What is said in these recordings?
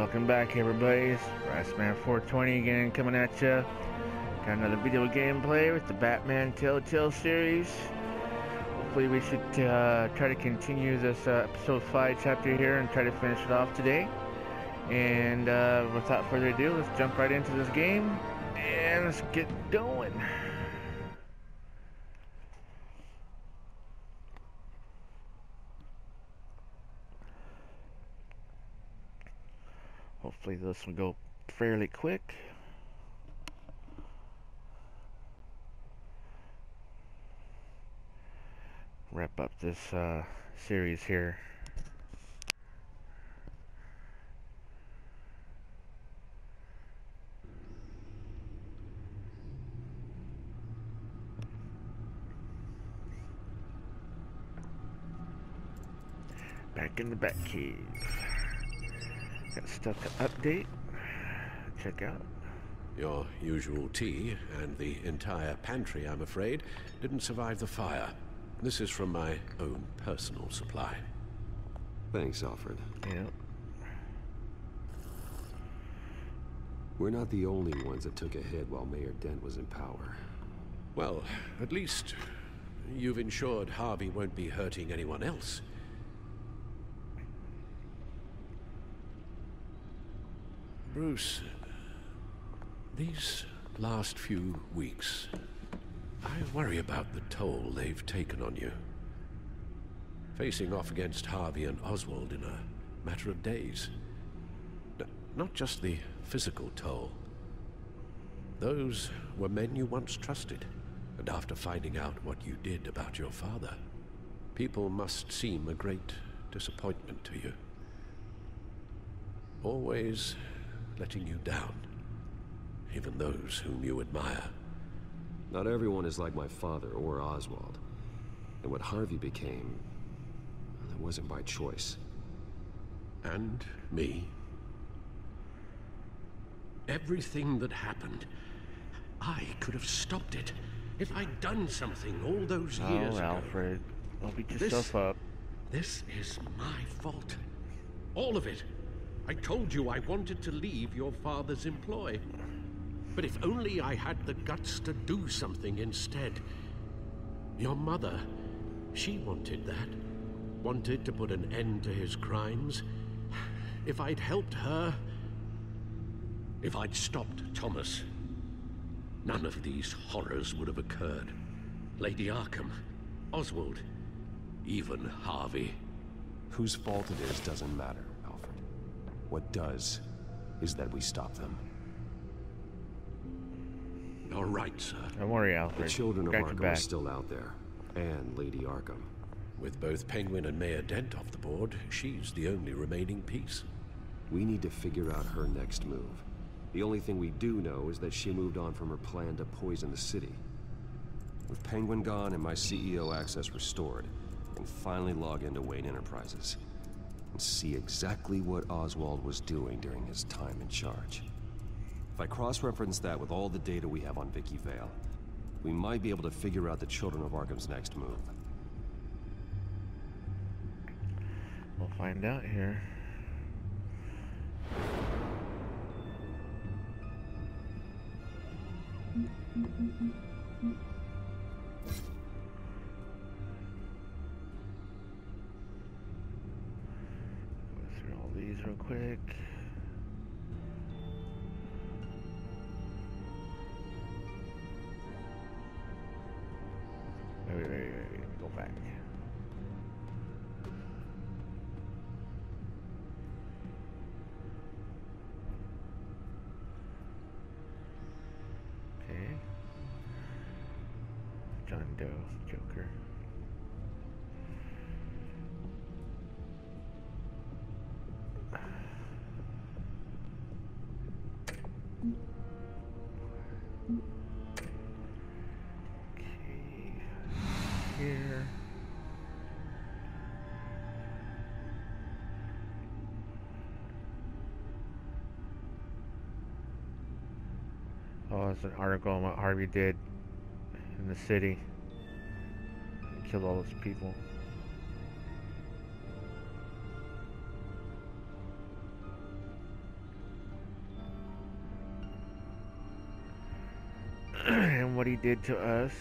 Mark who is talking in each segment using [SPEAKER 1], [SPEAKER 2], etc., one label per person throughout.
[SPEAKER 1] Welcome back, everybody. It's Brassman 420 again, coming at you. Got another video gameplay with the Batman Telltale series. Hopefully we should try to continue this episode 5 chapter here and try to finish it off today. And without further ado, let's jump right into this game and let's get going. Hopefully this will go fairly quick. Wrap up this series here. Back in the Batcave. Got stuff to update. Check out.
[SPEAKER 2] Your usual tea and the entire pantry, I'm afraid, didn't survive the fire. This is from my own personal supply.
[SPEAKER 3] Thanks, Alfred.
[SPEAKER 1] Yeah.
[SPEAKER 3] We're not the only ones that took a hit while Mayor Dent was in power.
[SPEAKER 2] Well, at least you've ensured Harvey won't be hurting anyone else. Bruce, these last few weeks, I worry about the toll they've taken on you. Facing off against Harvey and Oswald in a matter of days. Not just the physical toll. Those were men you once trusted, and after finding out what you did about your father, people must seem a great disappointment to you. Always letting you down, even those whom you admire.
[SPEAKER 3] Not everyone is like my father or Oswald. And what Harvey became, that wasn't by choice.
[SPEAKER 2] And me. Everything that happened, I could have stopped it if I'd done something all those years ago.
[SPEAKER 1] Alfred, don't beat yourself up.
[SPEAKER 2] This is my fault. All of it. I told you I wanted to leave your father's employ. But if only I had the guts to do something instead. Your mother, she wanted that. Wanted to put an end to his crimes. If I'd helped her, if I'd stopped Thomas, none of these horrors would have occurred. Lady Arkham, Oswald, even Harvey.
[SPEAKER 3] Whose fault it is doesn't matter, Alfred. What does is that we stop them.
[SPEAKER 2] You're right, sir.
[SPEAKER 1] Don't worry, Alfred.
[SPEAKER 3] The children of
[SPEAKER 1] Got your
[SPEAKER 3] Arkham are
[SPEAKER 1] back.
[SPEAKER 3] still out there. And Lady Arkham.
[SPEAKER 2] With both Penguin and Mayor Dent off the board, she's the only remaining piece.
[SPEAKER 3] We need to figure out her next move. The only thing we do know is that she moved on from her plan to poison the city. With Penguin gone and my CEO access restored, I can finally log into Wayne Enterprises and see exactly what Oswald was doing during his time in charge. If I cross-reference that with all the data we have on Vicki Vale, we might be able to figure out the Children of Arkham's next move.
[SPEAKER 1] We'll find out here. Go through all these real quick. Wait, go back. Okay. John Doe, Joker. Here. Oh, it's an article on what Harvey did in the city. He killed all those people. him what he did to us.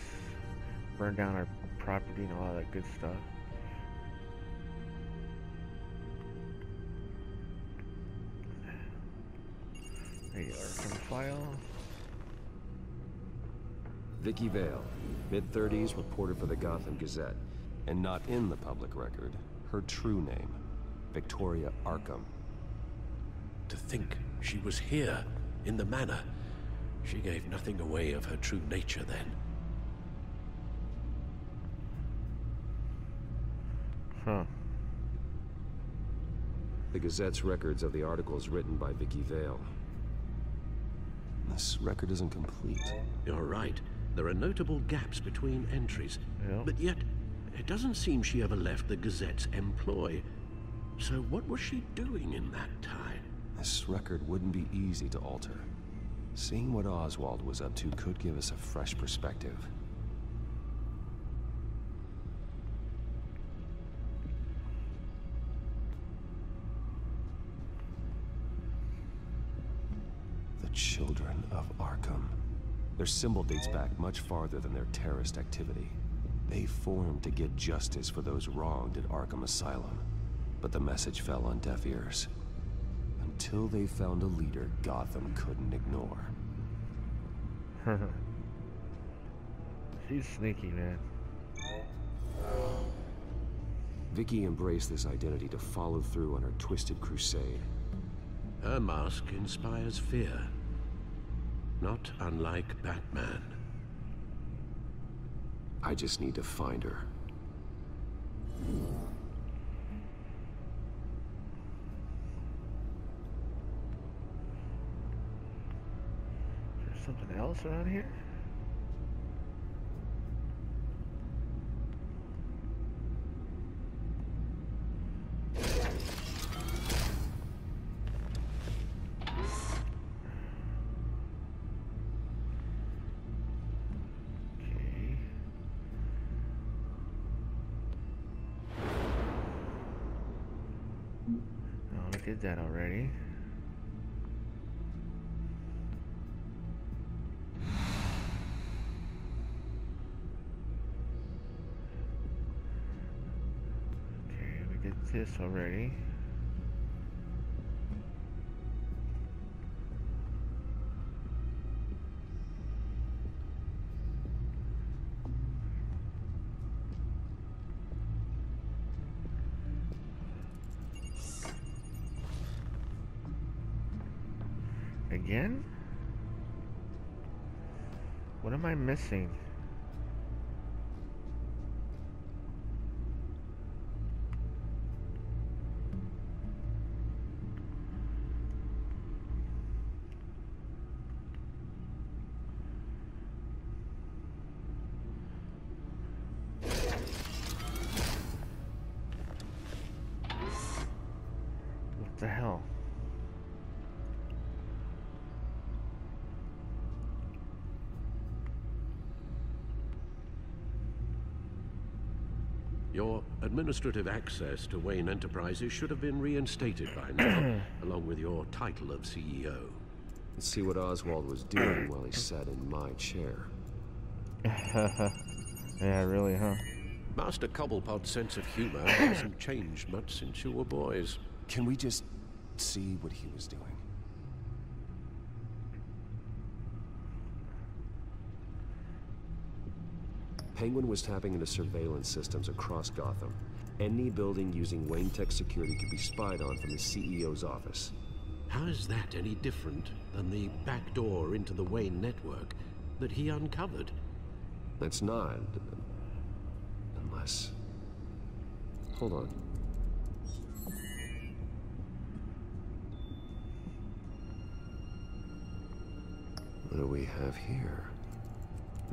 [SPEAKER 1] Burn down our property and all that good stuff. There you are, from file.
[SPEAKER 3] Vicki Vale, mid-30s, reported for the Gotham Gazette, and not in the public record. Her true name, Victoria Arkham.
[SPEAKER 2] To think she was here, in the manor. She gave nothing away of her true nature then.
[SPEAKER 1] Huh.
[SPEAKER 3] The Gazette's records of the articles written by Vicki Vale. This record isn't complete.
[SPEAKER 2] You're right. There are notable gaps between entries.
[SPEAKER 1] Yeah.
[SPEAKER 2] But yet, it doesn't seem she ever left the Gazette's employ. So what was she doing in that time?
[SPEAKER 3] This record wouldn't be easy to alter. Seeing what Oswald was up to could give us a fresh perspective. The Children of Arkham. Their symbol dates back much farther than their terrorist activity. They formed to get justice for those wronged at Arkham Asylum. But the message fell on deaf ears. Until they found a leader Gotham couldn't ignore.
[SPEAKER 1] She's sneaky, man.
[SPEAKER 3] Vicki embraced this identity to follow through on her twisted crusade.
[SPEAKER 2] Her mask inspires fear. Not unlike Batman.
[SPEAKER 3] I just need to find her.
[SPEAKER 1] Is there something else around here? Did that already. Okay, we did this already. Again? What am I missing? What the hell?
[SPEAKER 2] Your administrative access to Wayne Enterprises should have been reinstated by now, along with your title of CEO.
[SPEAKER 3] Let's see what Oswald was doing while he sat in my chair.
[SPEAKER 1] Yeah, really, huh?
[SPEAKER 2] Master Cobblepot's sense of humor hasn't changed much since you were boys.
[SPEAKER 3] Can we just see what he was doing? Penguin was tapping into surveillance systems across Gotham. Any building using Wayne Tech security could be spied on from the CEO's office.
[SPEAKER 2] How is that any different than the back door into the Wayne network that he uncovered?
[SPEAKER 3] That's not... unless... Hold on. What do we have here?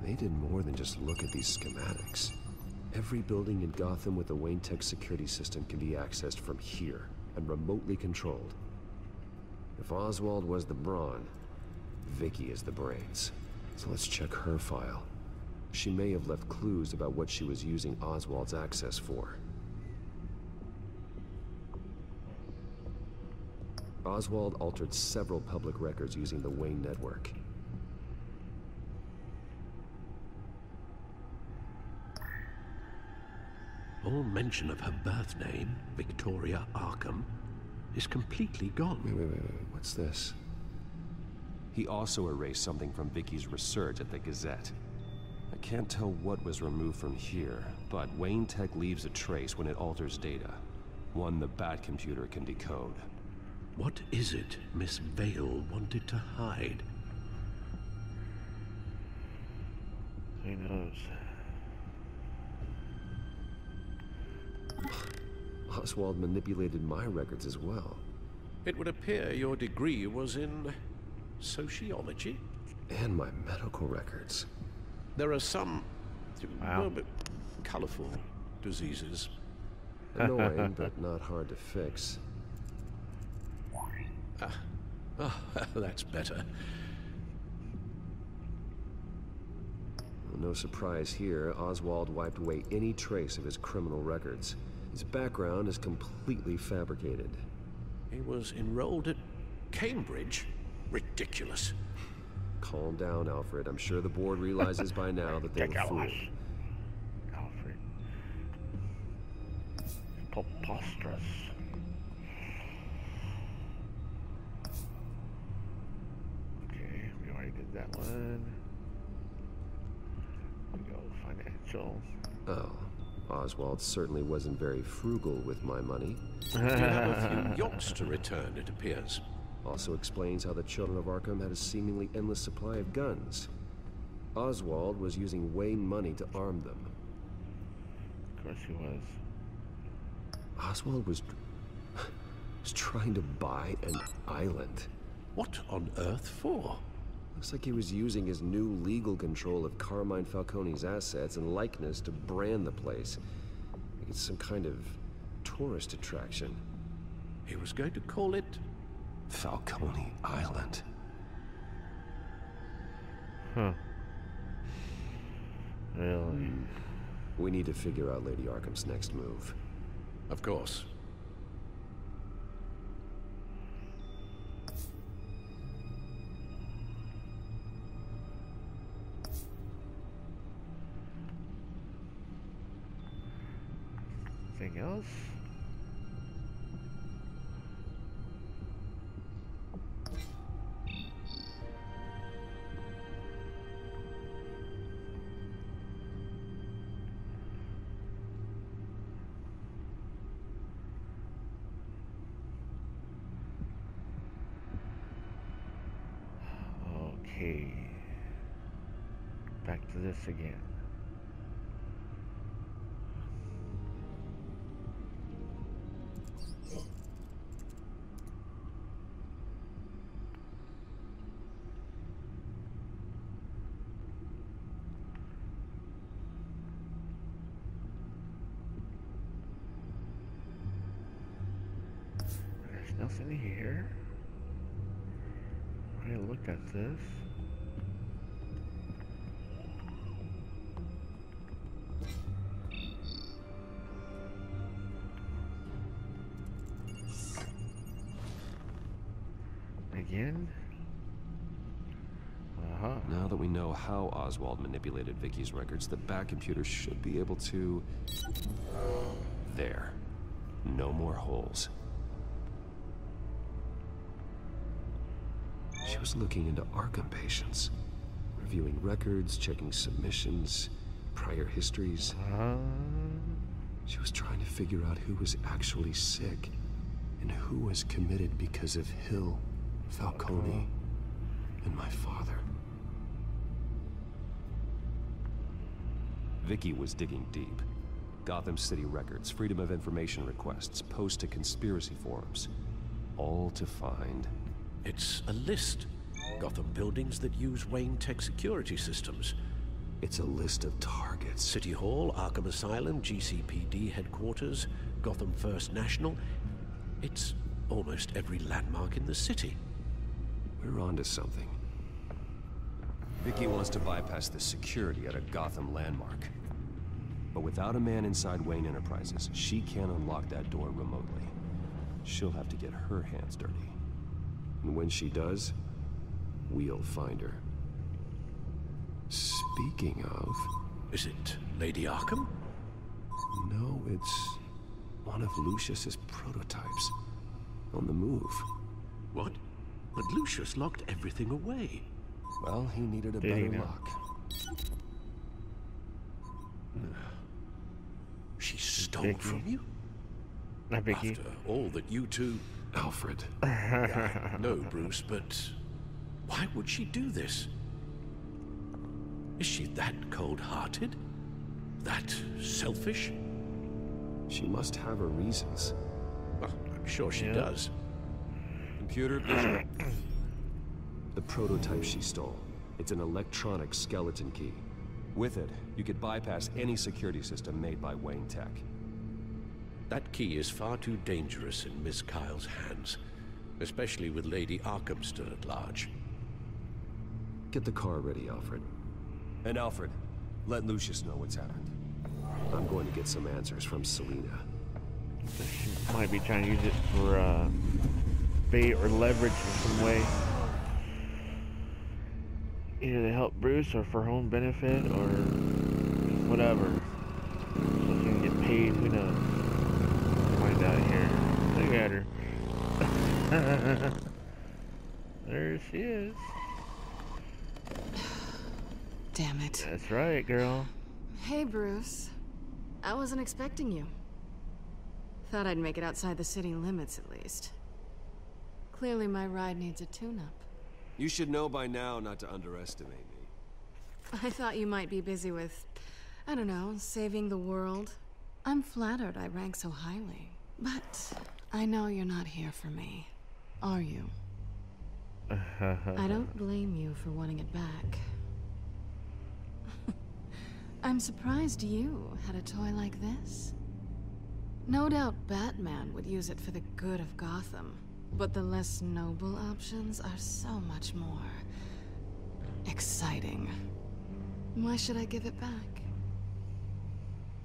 [SPEAKER 3] They did more than just look at these schematics. Every building in Gotham with the Wayne Tech security system can be accessed from here and remotely controlled. If Oswald was the brawn, Vicki is the brains. So let's check her file. She may have left clues about what she was using Oswald's access for. Oswald altered several public records using the Wayne network.
[SPEAKER 2] All mention of her birth name, Victoria Arkham, is completely gone.
[SPEAKER 3] Wait. What's this? He also erased something from Vicky's research at the Gazette. I can't tell what was removed from here, but Wayne Tech leaves a trace when it alters data. One the Bat computer can decode.
[SPEAKER 2] What is it Miss Vale wanted to hide?
[SPEAKER 1] Who knows?
[SPEAKER 3] Oswald manipulated my records as well.
[SPEAKER 2] It would appear your degree was in sociology.
[SPEAKER 3] And my medical records.
[SPEAKER 2] There are some
[SPEAKER 1] Wow.
[SPEAKER 2] colorful diseases.
[SPEAKER 3] Annoying, but not hard to fix.
[SPEAKER 2] Oh, that's better.
[SPEAKER 3] Well, no surprise here, Oswald wiped away any trace of his criminal records. His background is completely fabricated.
[SPEAKER 2] He was enrolled at Cambridge? Ridiculous.
[SPEAKER 3] Calm down, Alfred. I'm sure the board realizes by now that they were fooled.
[SPEAKER 1] Alfred. Preposterous. Okay, we already did that one. We go financial.
[SPEAKER 3] Oh, Oswald certainly wasn't very frugal with my money.
[SPEAKER 2] You have a few yachts to return, it appears.
[SPEAKER 3] Also explains how the children of Arkham had a seemingly endless supply of guns. Oswald was using Wayne money to arm them.
[SPEAKER 1] Of course he was.
[SPEAKER 3] Oswald was trying to buy an island.
[SPEAKER 2] What on earth for?
[SPEAKER 3] Looks like he was using his new legal control of Carmine Falcone's assets and likeness to brand the place. Like it's some kind of tourist attraction.
[SPEAKER 2] He was going to call it
[SPEAKER 3] Falcone Island.
[SPEAKER 1] Huh. Really?
[SPEAKER 3] We need to figure out Lady Arkham's next move.
[SPEAKER 2] Of course.
[SPEAKER 1] Anything else? Okay. Back to this again. There's nothing here. I look at this. Again? Uh-huh.
[SPEAKER 3] Now that we know how Oswald manipulated Vicky's records, the Bat computer should be able to... There. No more holes. She was looking into Arkham patients, reviewing records, checking submissions, prior histories. She was trying to figure out who was actually sick and who was committed because of Hill, Falcone, and my father. Vicki was digging deep. Gotham City records, Freedom of Information requests, posts to conspiracy forums. All to find...
[SPEAKER 2] It's a list. Gotham buildings that use Wayne Tech security systems.
[SPEAKER 3] It's a list of targets.
[SPEAKER 2] City Hall, Arkham Asylum, GCPD headquarters, Gotham First National. It's almost every landmark in the city.
[SPEAKER 3] We're onto something. Vicki wants to bypass the security at a Gotham landmark. But without a man inside Wayne Enterprises, she can't unlock that door remotely. She'll have to get her hands dirty. And when she does, we'll find her. Speaking of...
[SPEAKER 2] Is it Lady Arkham?
[SPEAKER 3] No, it's one of Lucius's prototypes. On the move.
[SPEAKER 2] What? But Lucius locked everything away.
[SPEAKER 3] Well, he needed a
[SPEAKER 1] Did he
[SPEAKER 3] better
[SPEAKER 1] now?
[SPEAKER 3] lock.
[SPEAKER 2] She stole
[SPEAKER 1] Vicki.
[SPEAKER 2] from you?
[SPEAKER 1] Not Vicki.
[SPEAKER 2] After all that you two...
[SPEAKER 3] Alfred.
[SPEAKER 2] No, Bruce, but why would she do this? Is she that cold-hearted? That selfish?
[SPEAKER 3] She must have her reasons.
[SPEAKER 2] Well, I'm sure she
[SPEAKER 1] Yeah.
[SPEAKER 2] does.
[SPEAKER 3] Computer vision. The prototype she stole. It's an electronic skeleton key. With it, you could bypass any security system made by Wayne Tech.
[SPEAKER 2] That key is far too dangerous in Miss Kyle's hands, especially with Lady Arkham still at large.
[SPEAKER 3] Get the car ready, Alfred. And Alfred, let Lucius know what's happened. I'm going to get some answers from Selina.
[SPEAKER 1] She might be trying to use it for bait or leverage in some way. Either to help Bruce or for her own benefit or whatever. So she can get paid, who knows? Find out here. Look at her. There she is.
[SPEAKER 4] Damn it.
[SPEAKER 1] That's right, girl.
[SPEAKER 4] Hey, Bruce. I wasn't expecting you. Thought I'd make it outside the city limits at least. Clearly my ride needs a tune-up.
[SPEAKER 3] You should know by now not to underestimate me.
[SPEAKER 4] I thought you might be busy with, I don't know, saving the world. I'm flattered I rank so highly. But I know you're not here for me, are you? I don't blame you for wanting it back. I'm surprised you had a toy like this. No doubt Batman would use it for the good of Gotham, but the less noble options are so much more exciting. Why should I give it back?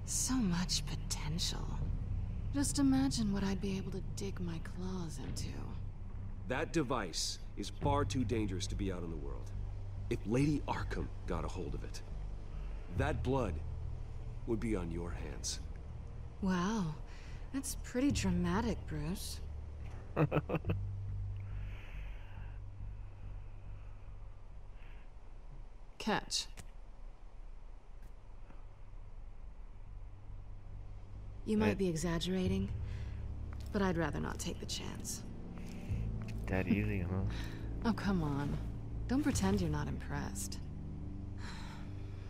[SPEAKER 4] So much potential. Just imagine what I'd be able to dig my claws into.
[SPEAKER 3] That device is far too dangerous to be out in the world. If Lady Arkham got a hold of it, that blood would be on your hands.
[SPEAKER 4] Wow, that's pretty dramatic, Bruce. Catch. You might be exaggerating, but I'd rather not take the chance.
[SPEAKER 1] That easy, huh?
[SPEAKER 4] Oh, come on. Don't pretend you're not impressed.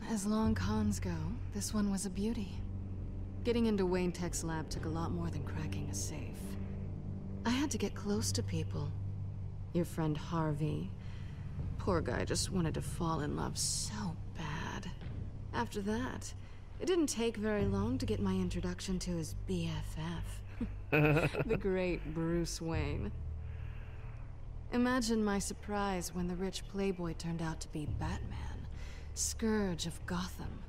[SPEAKER 4] As long cons go, this one was a beauty. Getting into Wayne Tech's lab took a lot more than cracking a safe. I had to get close to people. Your friend Harvey. Poor guy just wanted to fall in love so bad. After that, it didn't take very long to get my introduction to his BFF. The great Bruce Wayne. Imagine my surprise when the rich playboy turned out to be Batman, Scourge of Gotham.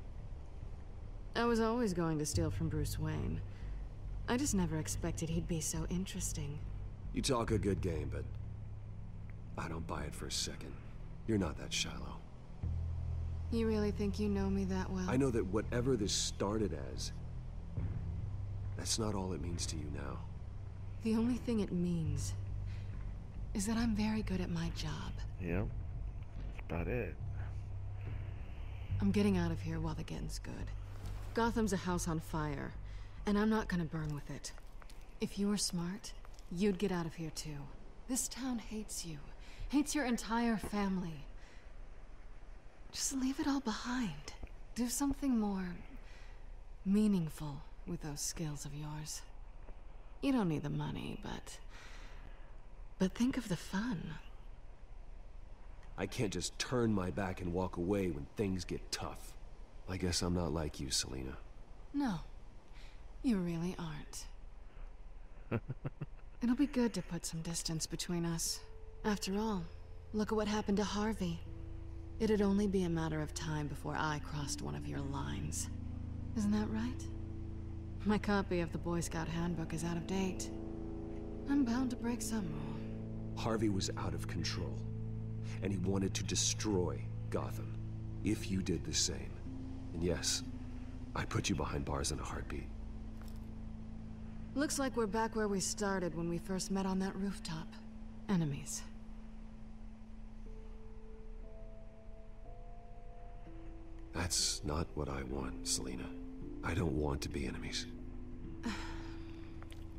[SPEAKER 4] I was always going to steal from Bruce Wayne. I just never expected he'd be so interesting.
[SPEAKER 3] You talk a good game, but I don't buy it for a second. You're not that shallow.
[SPEAKER 4] You really think you know me that well?
[SPEAKER 3] I know that whatever this started as, that's not all it means to you now.
[SPEAKER 4] The only thing it means is that I'm very good at my job.
[SPEAKER 1] Yep. That's about it.
[SPEAKER 4] I'm getting out of here while the getting's good. Gotham's a house on fire, and I'm not gonna burn with it. If you were smart, you'd get out of here too. This town hates you. Hates your entire family. Just leave it all behind. Do something more meaningful with those skills of yours. You don't need the money, but think of the fun.
[SPEAKER 3] I can't just turn my back and walk away when things get tough. I guess I'm not like you, Selina.
[SPEAKER 4] No, you really aren't. It'll be good to put some distance between us. After all, look at what happened to Harvey. It'd only be a matter of time before I crossed one of your lines. Isn't that right? My copy of the Boy Scout handbook is out of date. I'm bound to break some rule.
[SPEAKER 3] Harvey was out of control, and he wanted to destroy Gotham. If you did the same. And yes, I'd put you behind bars in a heartbeat.
[SPEAKER 4] Looks like we're back where we started when we first met on that rooftop. Enemies.
[SPEAKER 3] That's not what I want, Selina. I don't want to be enemies.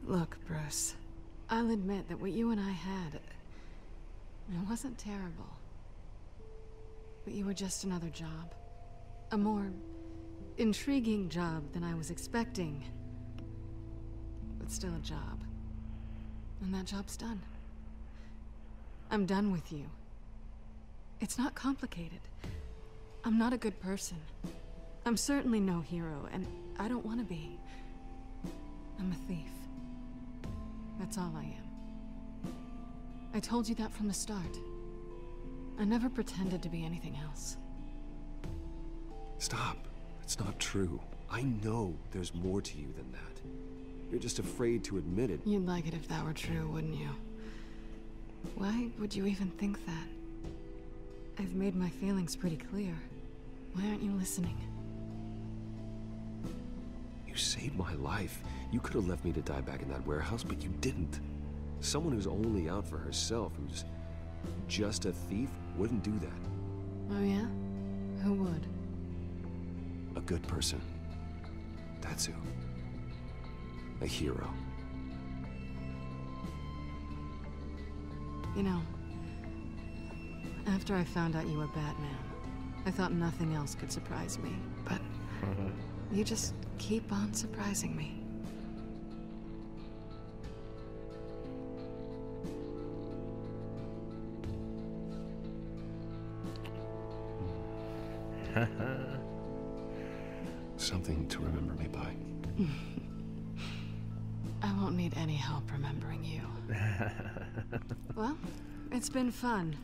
[SPEAKER 4] Look, Bruce. I'll admit that what you and I had... it wasn't terrible. But you were just another job. A more intriguing job than I was expecting. But still a job. And that job's done. I'm done with you. It's not complicated. I'm not a good person. I'm certainly no hero, and I don't want to be. I'm a thief. That's all I am. I told you that from the start. I never pretended to be anything else.
[SPEAKER 3] Stop. It's not true. I know there's more to you than that. You're just afraid to admit it.
[SPEAKER 4] You'd like it if that were true, wouldn't you? Why would you even think that? I've made my feelings pretty clear. Why aren't you listening?
[SPEAKER 3] You saved my life. You could have left me to die back in that warehouse, but you didn't. Someone who's only out for herself, who's just a thief, wouldn't do that.
[SPEAKER 4] Oh yeah? Who would?
[SPEAKER 3] A good person. That's who. A hero.
[SPEAKER 4] You know, after I found out you were Batman, I thought nothing else could surprise me, but you just keep on surprising me.
[SPEAKER 3] Something to remember me by.
[SPEAKER 4] I won't need any help remembering you. Well, it's been fun.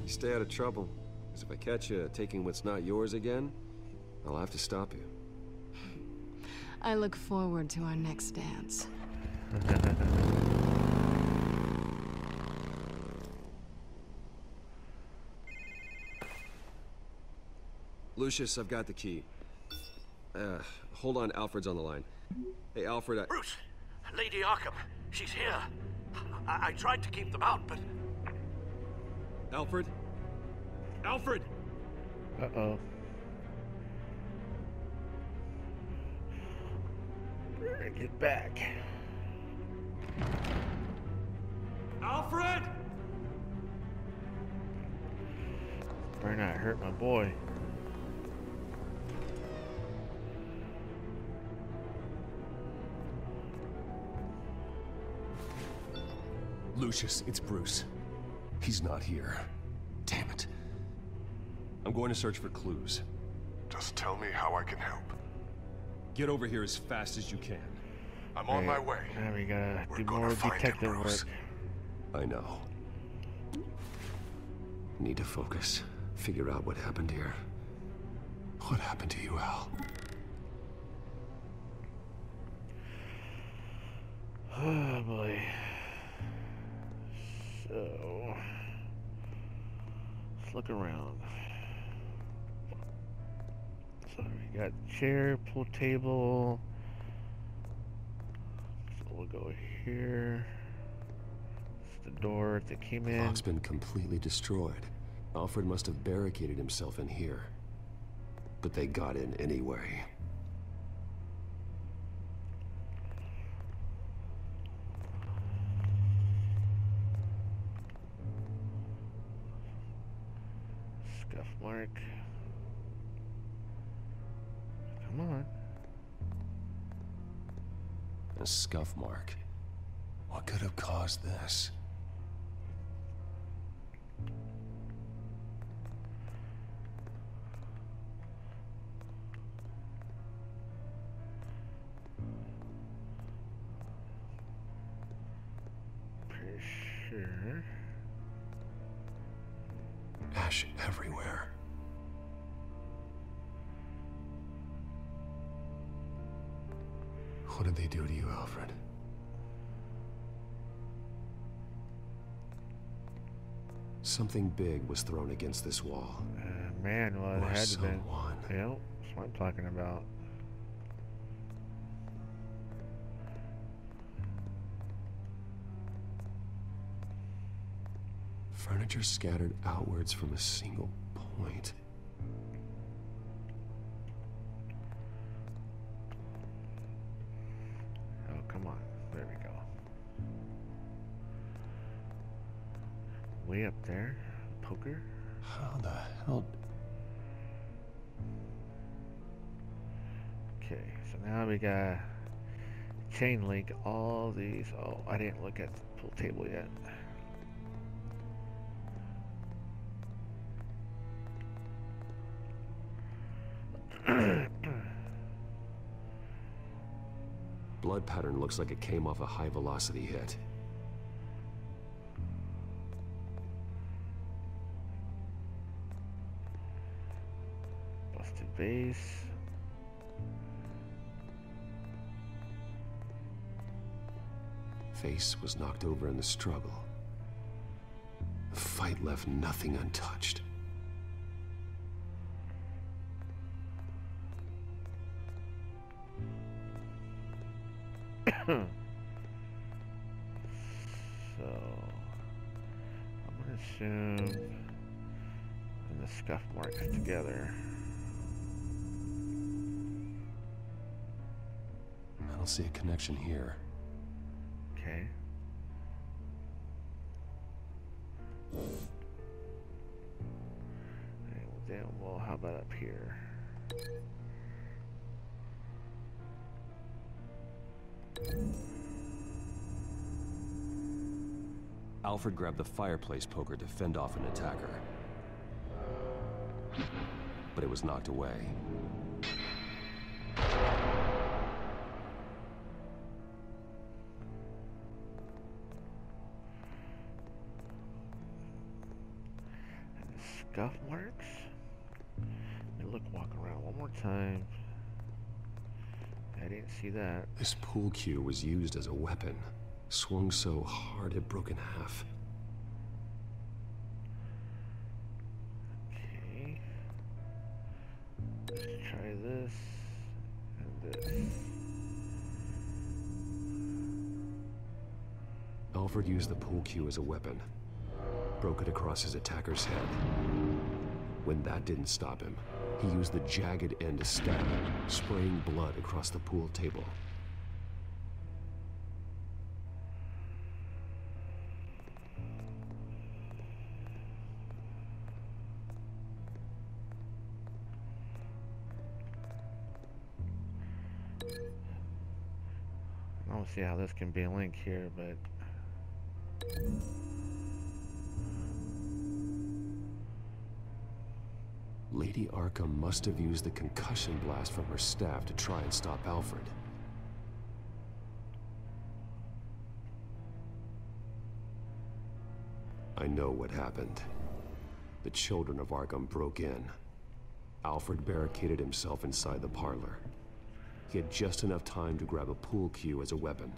[SPEAKER 3] You stay out of trouble, because if I catch you taking what's not yours again, I'll have to stop you.
[SPEAKER 4] I look forward to our next dance.
[SPEAKER 3] Lucius, I've got the key. Hold on, Alfred's on the line. Hey, Alfred,
[SPEAKER 5] Bruce! Lady Arkham, she's here. I tried to keep them out, but...
[SPEAKER 3] Alfred? Alfred!
[SPEAKER 1] Uh-oh. Get back.
[SPEAKER 5] Alfred!
[SPEAKER 1] Better not hurt my boy.
[SPEAKER 3] Lucius, it's Bruce. He's not here. Damn it. I'm going to search for clues.
[SPEAKER 6] Just tell me how I can help.
[SPEAKER 3] Get over here as fast as you can.
[SPEAKER 6] I'm on my way.
[SPEAKER 1] Now we gotta
[SPEAKER 6] We're
[SPEAKER 1] do
[SPEAKER 6] gonna
[SPEAKER 1] more
[SPEAKER 6] find him,
[SPEAKER 1] detective
[SPEAKER 6] Bruce.
[SPEAKER 1] work.
[SPEAKER 3] I know. Need to focus. Figure out what happened here. What happened to you, Al?
[SPEAKER 1] Oh boy. So let's look around. So we got chair, pool table. So we'll go here. It's the door that came in.
[SPEAKER 3] Lock's been completely destroyed. Alfred must have barricaded himself in here. But they got in anyway.
[SPEAKER 1] Scuff mark. Come on.
[SPEAKER 3] A scuff mark. What could have caused this?
[SPEAKER 1] Pretty sure.
[SPEAKER 3] Ash everywhere. What did they do to you, Alfred? Something big was thrown against this wall.
[SPEAKER 1] Man, well, it
[SPEAKER 3] Or
[SPEAKER 1] had to been.
[SPEAKER 3] someone.
[SPEAKER 1] Yep, that's what I'm talking about.
[SPEAKER 3] Furniture scattered outwards from a single point.
[SPEAKER 1] Oh, come on. There we go. Way up there. Poker.
[SPEAKER 3] How the hell?
[SPEAKER 1] Okay, so now we got chain link all these. Oh, I didn't look at the pool table yet.
[SPEAKER 3] Blood pattern looks like it came off a high velocity hit.
[SPEAKER 1] Busted vase.
[SPEAKER 3] Face was knocked over in the struggle. The fight left nothing untouched.
[SPEAKER 1] So, I'm gonna assume and the scuff marks together.
[SPEAKER 3] I don't see a connection here.
[SPEAKER 1] Okay. Alright, well, how about up here?
[SPEAKER 3] Alfred grabbed the fireplace poker to fend off an attacker. But it was knocked away.
[SPEAKER 1] And the scuff marks? Let me look, walk around one more time. I didn't see that.
[SPEAKER 3] This pool cue was used as a weapon. Swung so hard it broke in half.
[SPEAKER 1] Okay. Let's try this and this.
[SPEAKER 3] Alfred used the pool cue as a weapon. Broke it across his attacker's head. When that didn't stop him, he used the jagged end to stab him, spraying blood across the pool table.
[SPEAKER 1] I don't see how this can be a link here, but
[SPEAKER 3] Lady Arkham must have used the concussion blast from her staff to try and stop Alfred. I know what happened. The children of Arkham broke in. Alfred barricaded himself inside the parlor. He had just enough time to grab a pool cue as a weapon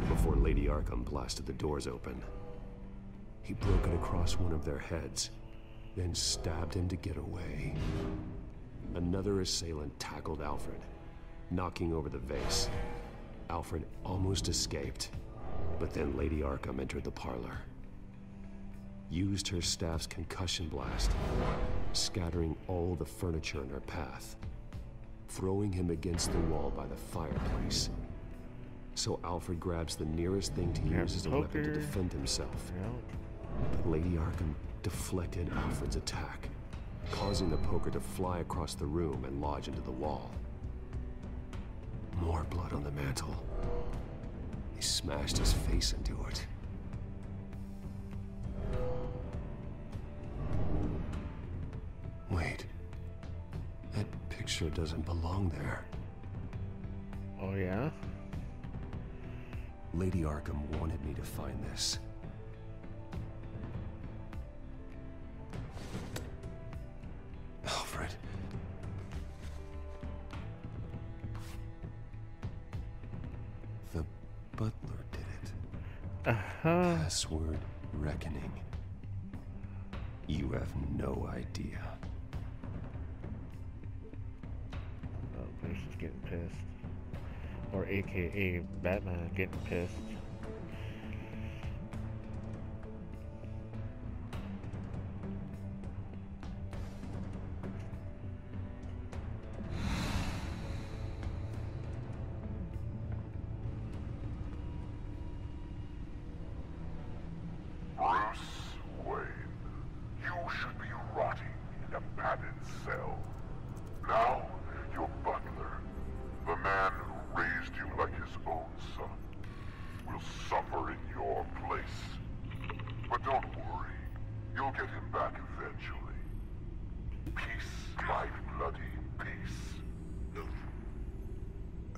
[SPEAKER 3] before Lady Arkham blasted the doors open. He broke it across one of their heads, then stabbed him to get away. Another assailant tackled Alfred, knocking over the vase. Alfred almost escaped, but then Lady Arkham entered the parlor. Used her staff's concussion blast, scattering all the furniture in her path, throwing him against the wall by the fireplace. So Alfred grabs the nearest thing to use as a weapon to defend himself. But Lady Arkham deflected Alfred's attack, causing the poker to fly across the room and lodge into the wall. More blood on the mantel. He smashed his face into it. Wait. That picture doesn't belong there.
[SPEAKER 1] oh yeah?
[SPEAKER 3] Lady Arkham wanted me to find this. Alfred. The butler did it.
[SPEAKER 1] Uh-huh.
[SPEAKER 3] Password reckoning. You have no idea.
[SPEAKER 1] Oh, Bruce is getting pissed. Or AKA Batman getting pissed.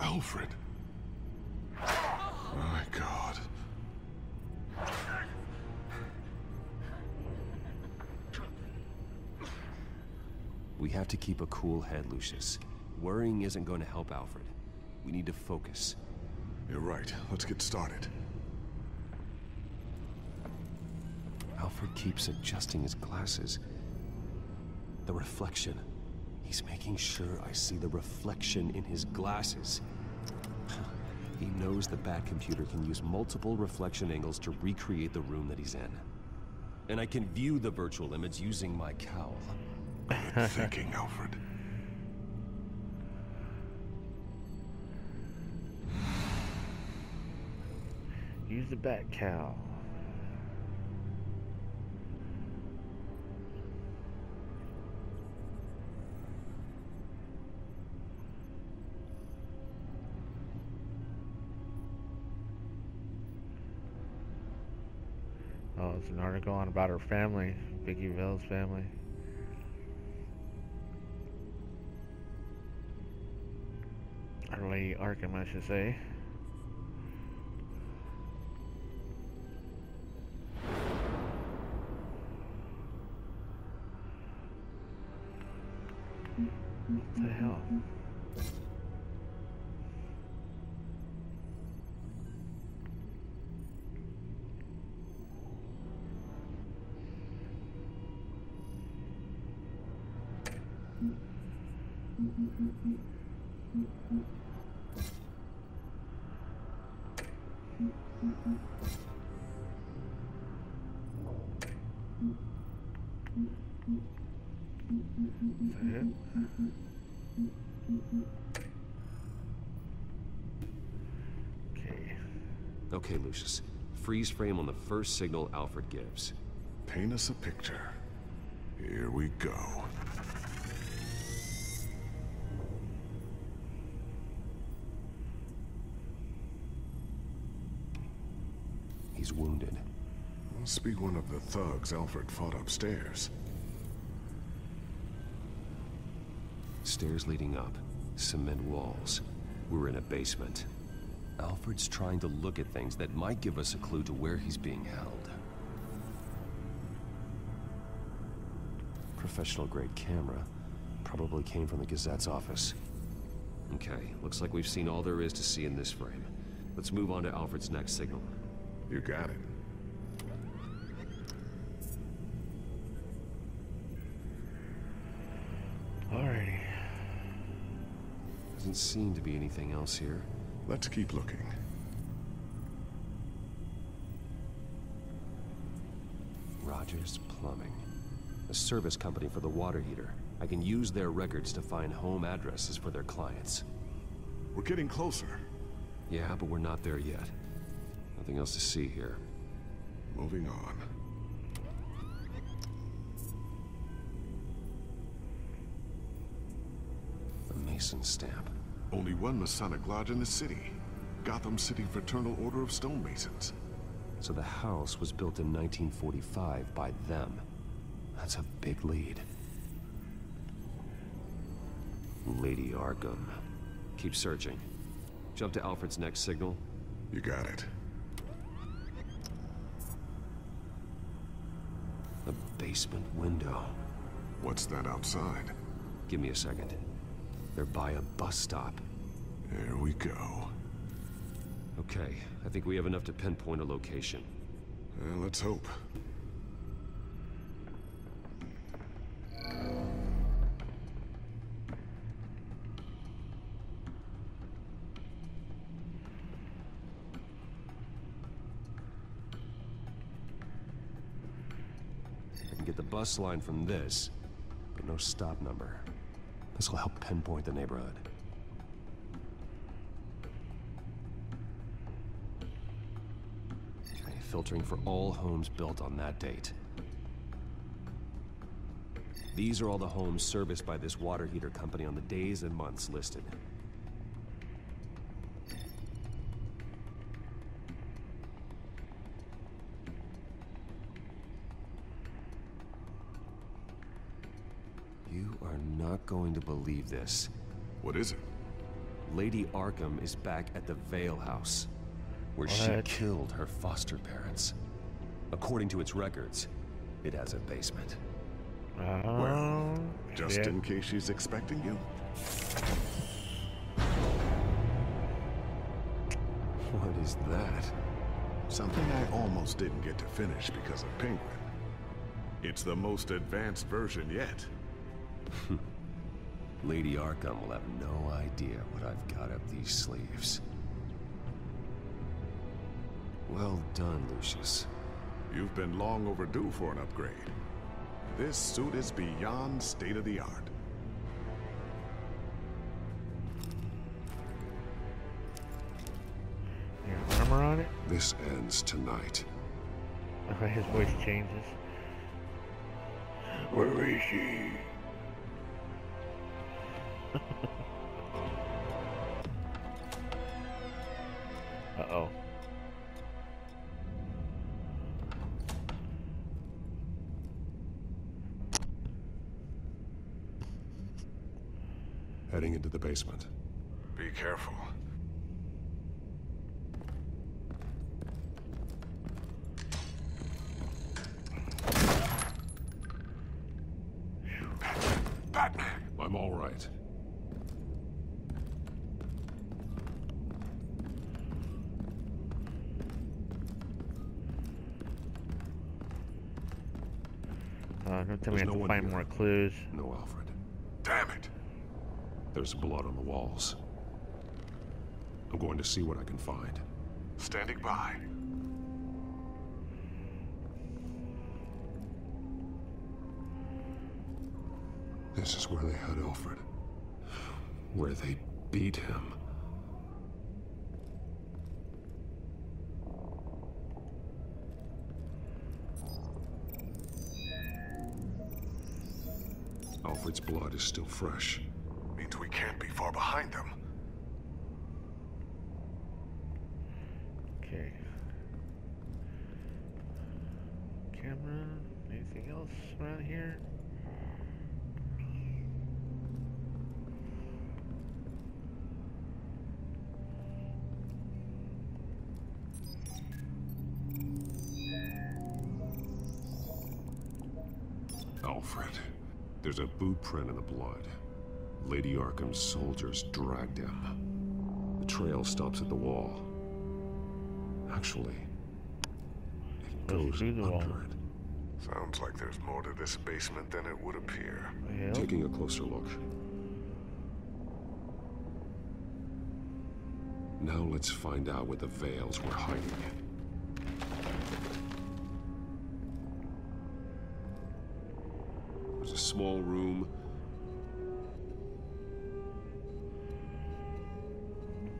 [SPEAKER 6] Alfred. My God.
[SPEAKER 3] We have to keep a cool head, Lucius. Worrying isn't going to help Alfred. We need to focus.
[SPEAKER 6] You're right. Let's get started.
[SPEAKER 3] Alfred keeps adjusting his glasses. The reflection. He's making sure I see the reflection in his glasses. He knows the Batcomputer can use multiple reflection angles to recreate the room that he's in. And I can view the virtual image using my cowl.
[SPEAKER 6] Good thinking, Alfred.
[SPEAKER 1] Use the bat cowl. Oh, it's an article on about her family, Vicki Vale's family. Or Lady Arkham, I should say. What the hell?
[SPEAKER 3] Okay, Lucius. Freeze frame on the first signal Alfred gives.
[SPEAKER 6] Paint us a picture. Here we go.
[SPEAKER 3] He's wounded.
[SPEAKER 6] Must be one of the thugs Alfred fought upstairs.
[SPEAKER 3] Stairs leading up. Cement walls. We're in a basement. Alfred's trying to look at things that might give us a clue to where he's being held. Professional-grade camera. Probably came from the Gazette's office. Okay, looks like we've seen all there is to see in this frame. Let's move on to Alfred's next signal.
[SPEAKER 6] You got it.
[SPEAKER 1] Alrighty.
[SPEAKER 3] Doesn't seem to be anything else here.
[SPEAKER 6] Let's keep looking.
[SPEAKER 3] Rogers Plumbing. A service company for the water heater. I can use their records to find home addresses for their clients.
[SPEAKER 6] We're getting closer.
[SPEAKER 3] Yeah, but we're not there yet. Nothing else to see here.
[SPEAKER 6] Moving on.
[SPEAKER 3] A Mason stamp.
[SPEAKER 6] Only one Masonic lodge in the city. Gotham City Fraternal Order of Stonemasons.
[SPEAKER 3] So the house was built in 1945 by them. That's a big lead. Lady Arkham. Keep searching. Jump to Alfred's next signal.
[SPEAKER 6] You got it.
[SPEAKER 3] A basement window.
[SPEAKER 6] What's that outside?
[SPEAKER 3] Give me a second. They're by a bus stop.
[SPEAKER 6] There we go.
[SPEAKER 3] Okay, I think we have enough to pinpoint a location.
[SPEAKER 6] Let's hope.
[SPEAKER 3] get the bus line from this, but no stop number. This will help pinpoint the neighborhood. Okay, filtering for all homes built on that date. These are all the homes serviced by this water heater company on the days and months listed. You are not going to believe this.
[SPEAKER 6] What is it?
[SPEAKER 3] Lady Arkham is back at the Vale House, where she killed her foster parents. According to its records, it has a basement.
[SPEAKER 6] Well, just in case she's expecting you.
[SPEAKER 3] What is that?
[SPEAKER 6] Something I almost didn't get to finish because of Penguin. It's the most advanced version yet.
[SPEAKER 3] Lady Arkham will have no idea what I've got up these sleeves. Well done, Lucius.
[SPEAKER 6] You've been long overdue for an upgrade. This suit is beyond state-of-the-art.
[SPEAKER 1] Your armor on it?
[SPEAKER 6] This ends tonight.
[SPEAKER 1] His voice changes. Where is she? Uh-oh.
[SPEAKER 6] Heading into the basement. Be careful. Batman! I'm all right.
[SPEAKER 1] Don't tell me I have to find more clues.
[SPEAKER 6] No, Alfred. Damn it! There's blood on the walls. I'm going to see what I can find. Standing by. This is where they had Alfred. Where they beat him. Alfred's blood is still fresh. Means we can't be far behind them.
[SPEAKER 1] Okay. Camera. Anything else around here?
[SPEAKER 6] Alfred. There's a boot print in the blood. Lady Arkham's soldiers dragged him. The trail stops at the wall. Actually, it goes under it. Sounds like there's more to this basement than it would appear.
[SPEAKER 1] Yep.
[SPEAKER 6] Taking a closer look. Now let's find out what the Vales were hiding. There's a small room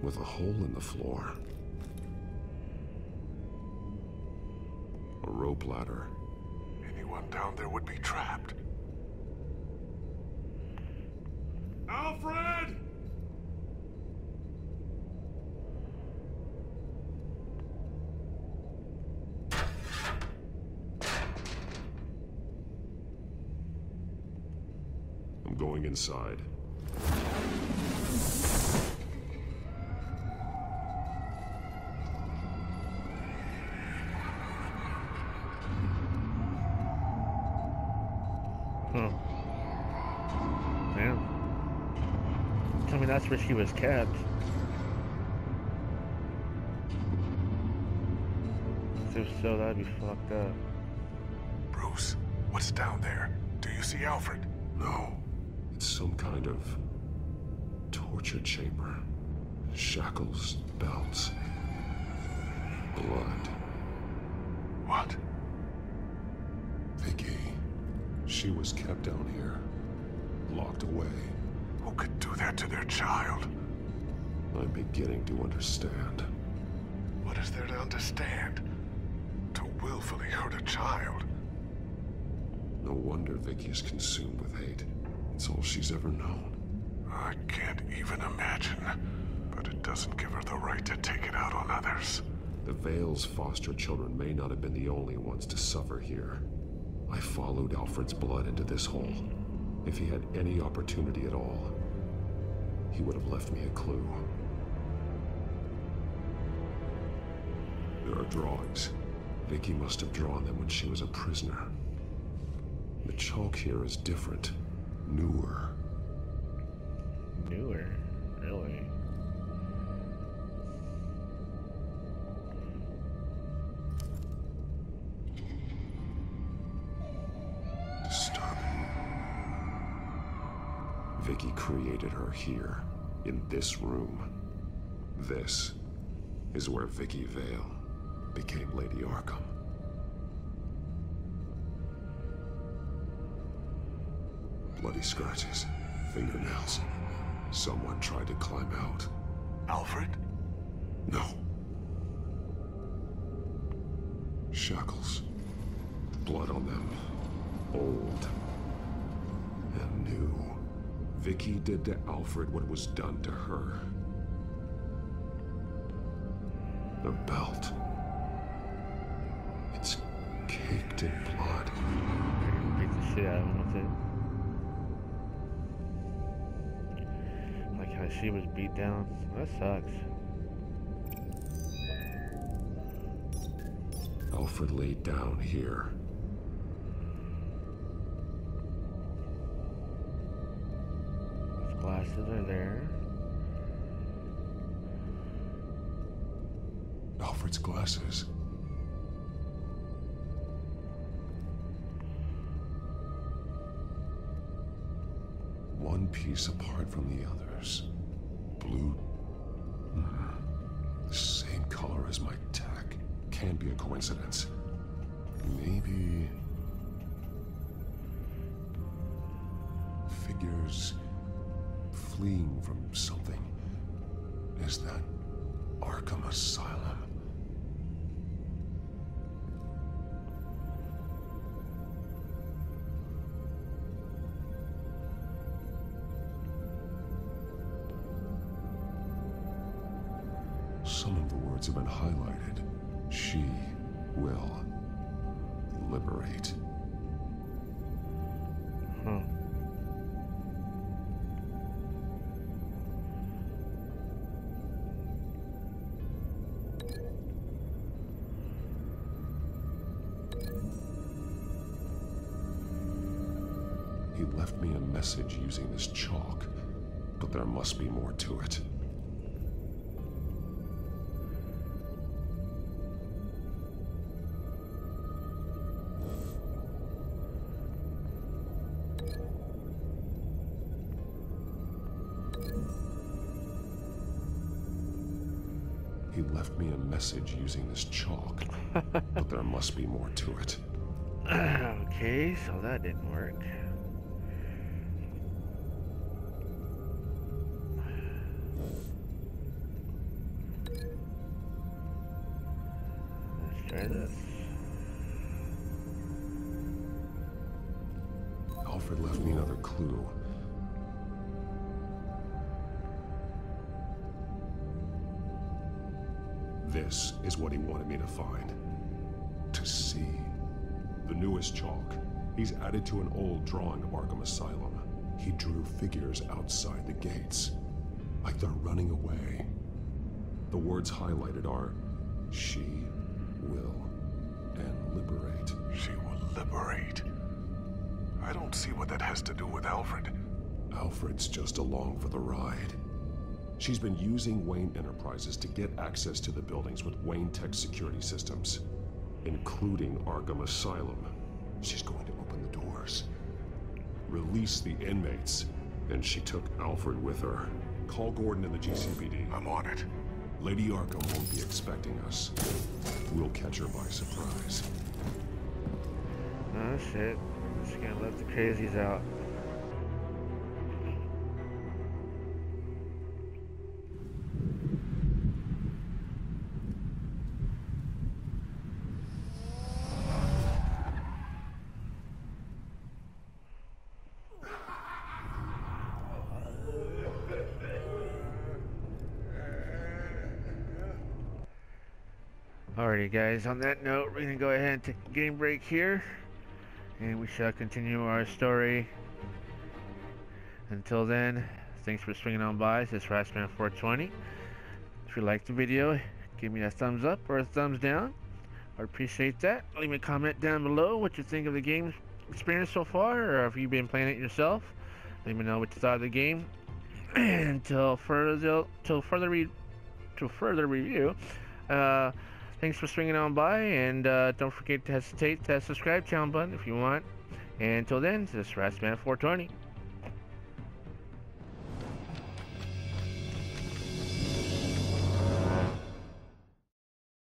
[SPEAKER 6] with a hole in the floor. A rope ladder. Anyone down there would be trapped. Alfred! I'm going inside.
[SPEAKER 1] Huh. Damn. Tell me that's where she was kept. If so, that'd be fucked up.
[SPEAKER 6] Bruce, what's down there? Do you see Alfred? No. It's some kind of torture chamber. Shackles, belts, blood. What? Vicki She was kept down here, locked away.
[SPEAKER 7] Who could do that to their child?
[SPEAKER 6] I'm beginning to understand.
[SPEAKER 7] What is there to understand? To willfully hurt a child?
[SPEAKER 6] No wonder Vicki is consumed with hate. It's all she's ever known.
[SPEAKER 7] I can't even imagine, but it doesn't give her the right to take it out on others.
[SPEAKER 6] The Vale's foster children may not have been the only ones to suffer here. I followed Alfred's blood into this hole. If he had any opportunity at all, he would have left me a clue. There are drawings. Vicki must have drawn them when she was a prisoner. The chalk here is different, newer.
[SPEAKER 1] Newer? Really?
[SPEAKER 7] Disturbing.
[SPEAKER 6] Vicki created her here, in this room. This is where Vicki Vale became Lady Arkham. Bloody scratches, fingernails. Someone tried to climb out.
[SPEAKER 7] Alfred?
[SPEAKER 6] No. Shackles. Blood on them. Old. And new. Vicki did to Alfred what was done to her. The belt. It's caked in blood.
[SPEAKER 1] Beat the shit out of him with it. Like how she was beat down. That sucks.
[SPEAKER 6] Alfred laid down here.
[SPEAKER 1] His glasses are there.
[SPEAKER 6] Alfred's glasses. One piece apart from the others. Blue. The same color as my tech. Can't be a coincidence. Maybe... figures fleeing from something. Is that Arkham Asylum? Some of the words have been highlighted. She will liberate.
[SPEAKER 1] Huh.
[SPEAKER 6] He left me a message using this chalk, but there must be more to it. He left me a message using this chalk, but there must be more to it.
[SPEAKER 1] Okay, so that didn't work. Let's try this.
[SPEAKER 6] Alfred left me another clue. This is what he wanted me to find. To see. The newest chalk. He's added to an old drawing of Arkham Asylum. He drew figures outside the gates. Like they're running away. The words highlighted are, she will, and liberate.
[SPEAKER 7] She will liberate. I don't see what that has to do with Alfred.
[SPEAKER 6] Alfred's just along for the ride. She's been using Wayne Enterprises to get access to the buildings with Wayne Tech security systems, including Arkham Asylum. She's going to open the doors, release the inmates, and she took Alfred with her. Call Gordon and the GCPD.
[SPEAKER 7] I'm on it.
[SPEAKER 6] Lady Arkham won't be expecting us. We'll catch her by surprise.
[SPEAKER 1] Oh shit. This Just gonna let the crazies out. Alrighty guys, on that note, we're going to go ahead and take a game break here, and we shall continue our story. Until then, thanks for swinging on by. This is Ratsman420. If you liked the video, give me a thumbs up or a thumbs down. I'd appreciate that. Leave me a comment down below what you think of the game experience so far, or if you've been playing it yourself. Let me know what you thought of the game. Until further review, thanks for swinging on by, and don't forget to hesitate to subscribe channel button if you want. And until then, this is Ratsman420.